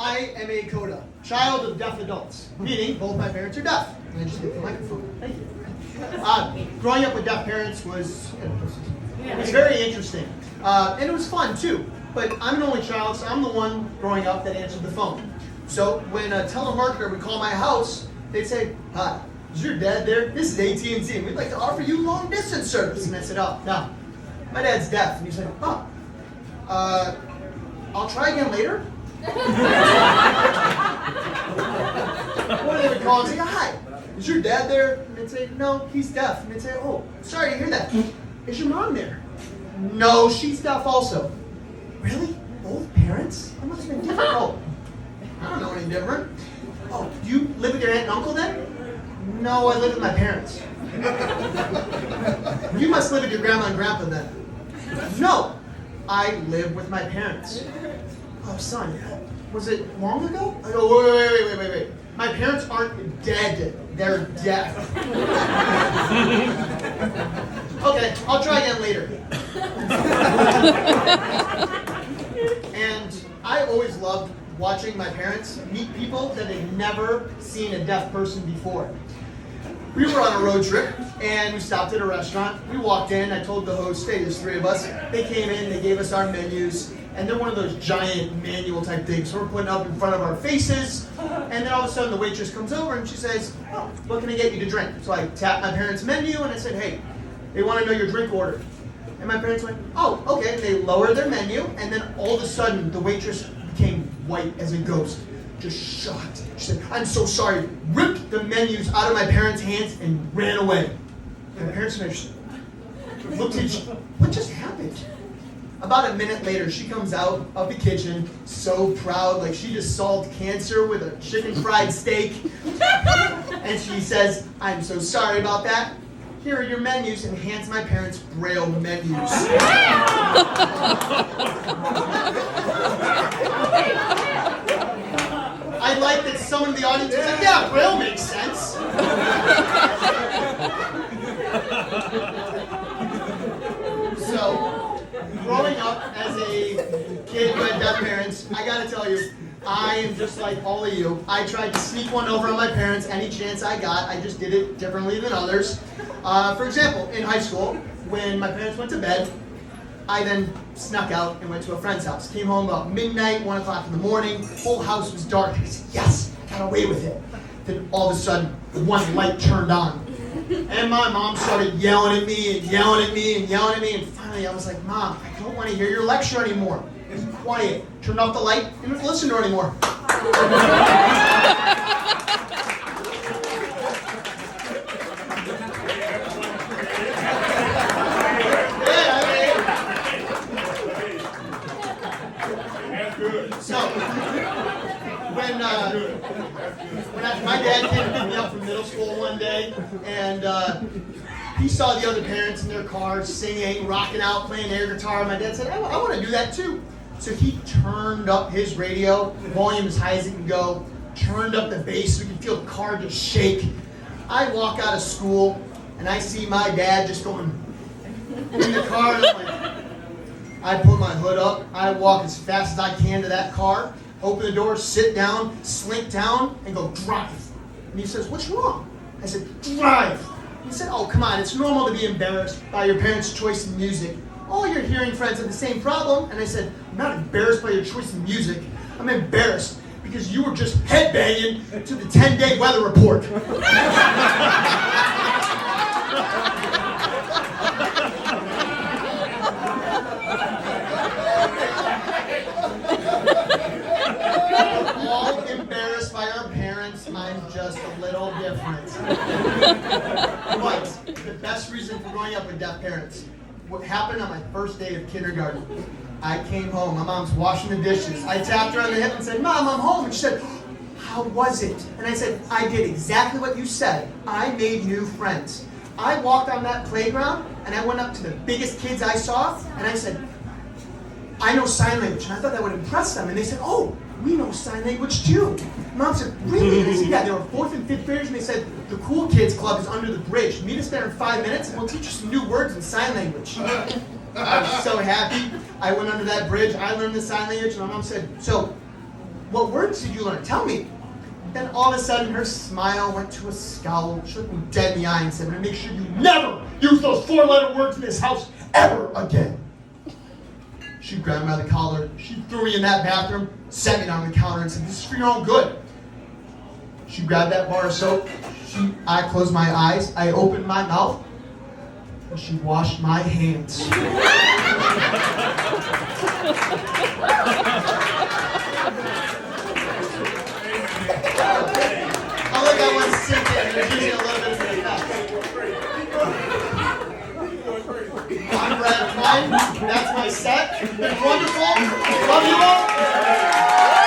I am a CODA, child of deaf adults, meaning both my parents are deaf. And I just hit the microphone. Thank you. Growing up with deaf parents was very interesting. And it was fun too. But I'm an only child, so I'm the one growing up that answered the phone. So when a telemarketer would call my house, they'd say, "Hi, is your dad there? This is AT&T, and we'd like to offer you long distance service." And I said, "Oh, no, my dad's deaf." And he said, "Oh, I'll try again later." Or they would call and say, "Hi, is your dad there?" And they'd say, "No, he's deaf." And they'd say, "Oh, sorry to hear that. Is your mom there?" "No, she's deaf also." "Really? Both parents? That must have been difficult." "I don't know any different." "Oh, do you live with your aunt and uncle then?" "No, I live with my parents." "You must live with your grandma and grandpa then." "No, I live with my parents." "Oh, son, was it long ago?" I go, wait. My parents aren't dead, they're deaf. "Okay, I'll try again later." And I always loved watching my parents meet people that had never seen a deaf person before. We were on a road trip, and we stopped at a restaurant. We walked in, I told the host, "Hey, there's 3 of us." They came in, they gave us our menus, and they're one of those giant manual type things. So we're putting up in front of our faces, and then all of a sudden the waitress comes over and she says, "Oh, what can I get you to drink?" So I tapped my parents' menu and I said, "Hey, they want to know your drink order." And my parents went, "Oh, okay." And they lowered their menu, and then all of a sudden the waitress became white as a ghost. Just shocked. She said, "I'm so sorry," ripped the menus out of my parents' hands and ran away. And my parents just looked at each other. What just happened? About a minute later, she comes out of the kitchen, so proud, like she just solved cancer with a chicken fried steak. And she says, "I'm so sorry about that. Here are your menus," and hands my parents Braille menus. I like that someone in the audience was like, "Yeah, Braille makes sense." So, growing up as a kid with deaf parents, I gotta tell you, I am just like all of you. I tried to sneak one over on my parents any chance I got. I just did it differently than others. For example, in high school, when my parents went to bed, I then snuck out and went to a friend's house. Came home about midnight, 1 o'clock in the morning. Whole house was dark. I said, "Yes, I got away with it." Then all of a sudden, one light turned on. And my mom started yelling at me and yelling at me and yelling at me. And finally, I was like, "Mom, I don't want to hear your lecture anymore. Be quiet." Turned off the light and didn't listen to her anymore. So, when my dad came to pick me up from middle school one day, and he saw the other parents in their cars singing, rocking out, playing air guitar. My dad said, I want to do that too. So he turned up his radio, volume as high as it can go, turned up the bass so we could feel the car just shake. I walk out of school, and I see my dad just going in the car, and I'm like, I put my hood up, I walk as fast as I can to that car, open the door, sit down, slink down, and go, "Drive." And he says, "What's wrong?" I said, "Drive." He said, "Oh, come on, it's normal to be embarrassed by your parents' choice in music. All your hearing friends have the same problem." And I said, "I'm not embarrassed by your choice in music. I'm embarrassed because you were just headbanging to the 10-day weather report." All embarrassed by our parents, I'm just a little different. But the best reason for growing up with deaf parents, what happened on my first day of kindergarten, I came home, my mom's washing the dishes. I tapped her on the hip and said, "Mom, I'm home." And she said, "How was it?" And I said, "I did exactly what you said. I made new friends. I walked on that playground and I went up to the biggest kids I saw and I said, I know sign language." And I thought that would impress them. And they said, "Oh, we know sign language too." Mom said, "Really?" And I said, "Yeah, they were 4th and 5th graders." And they said, "The cool kids club is under the bridge. Meet us there in 5 minutes and we'll teach you some new words in sign language." I was so happy. I went under that bridge. I learned the sign language. And my mom said, "So what words did you learn? Tell me. Then all of a sudden, her smile went to a scowl. She looked me dead in the eye and said, I'm going to make sure you never use those 4-letter words in this house ever again. She grabbed me by the collar. She threw me in that bathroom, set me down on the counter, and said, this is for your own good. She grabbed that bar of soap. I closed my eyes. I opened my mouth. And she washed my hands. I'll let that one sink in and give you a little bit of an effect. I'm Brad Klein. That's my set. It's been wonderful. Love you all.